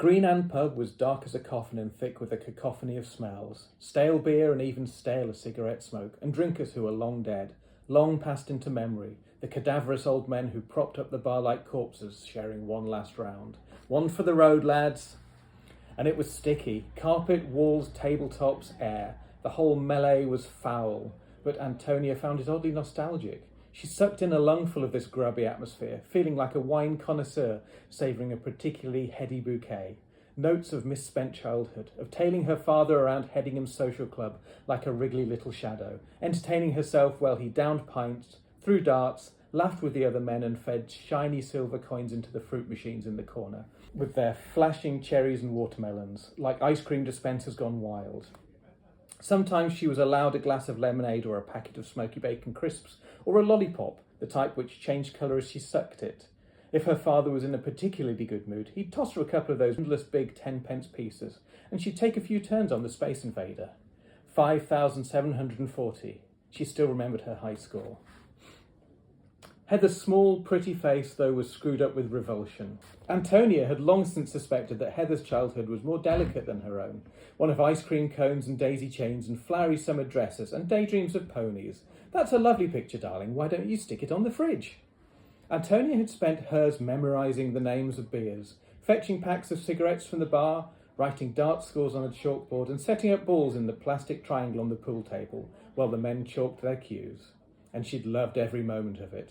Green Ann pub was dark as a coffin and thick with a cacophony of smells, stale beer and even staler cigarette smoke, and drinkers who were long dead, long passed into memory, the cadaverous old men who propped up the bar like corpses, sharing one last round. One for the road, lads. And it was sticky. Carpet, walls, tabletops, air. The whole melee was foul, but Antonia found it oddly nostalgic. She sucked in a lungful of this grubby atmosphere, feeling like a wine connoisseur savouring a particularly heady bouquet. Notes of misspent childhood, of tailing her father around Headingham's social club like a wriggly little shadow, entertaining herself while he downed pints, threw darts, laughed with the other men and fed shiny silver coins into the fruit machines in the corner, with their flashing cherries and watermelons, like ice cream dispensers gone wild. Sometimes she was allowed a glass of lemonade or a packet of smoky bacon crisps, or a lollipop, the type which changed colour as she sucked it. If her father was in a particularly good mood, he'd toss her a couple of those endless big 10-pence pieces, and she'd take a few turns on the Space Invader. 5,740. She still remembered her high score. Heather's small, pretty face, though, was screwed up with revulsion. Antonia had long since suspected that Heather's childhood was more delicate than her own, one of ice cream cones and daisy chains and flowery summer dresses and daydreams of ponies. That's a lovely picture, darling. Why don't you stick it on the fridge? Antonia had spent hers memorising the names of beers, fetching packs of cigarettes from the bar, writing dart scores on a chalkboard and setting up balls in the plastic triangle on the pool table while the men chalked their cues. And she'd loved every moment of it.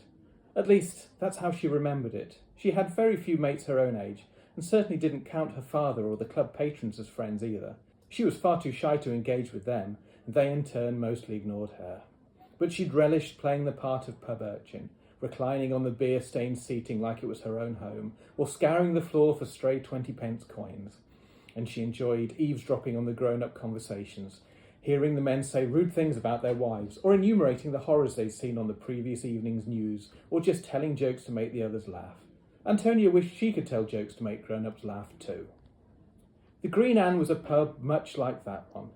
At least, that's how she remembered it. She had very few mates her own age, and certainly didn't count her father or the club patrons as friends either. She was far too shy to engage with them, and they in turn mostly ignored her. But she'd relished playing the part of pub urchin, reclining on the beer-stained seating like it was her own home, or scouring the floor for stray 20-pence coins. And she enjoyed eavesdropping on the grown-up conversations, hearing the men say rude things about their wives, or enumerating the horrors they'd seen on the previous evening's news, or just telling jokes to make the others laugh. Antonia wished she could tell jokes to make grown-ups laugh too. The Green Ann was a pub much like that one,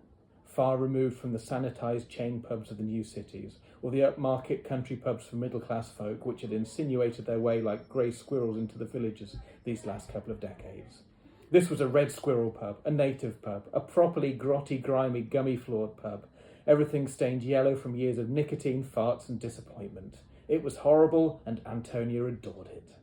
far removed from the sanitised chain pubs of the new cities, or the upmarket country pubs for middle-class folk which had insinuated their way like grey squirrels into the villages these last couple of decades. This was a red squirrel pub, a native pub, a properly grotty, grimy, gummy-floored pub, everything stained yellow from years of nicotine, farts and disappointment. It was horrible, and Antonia adored it.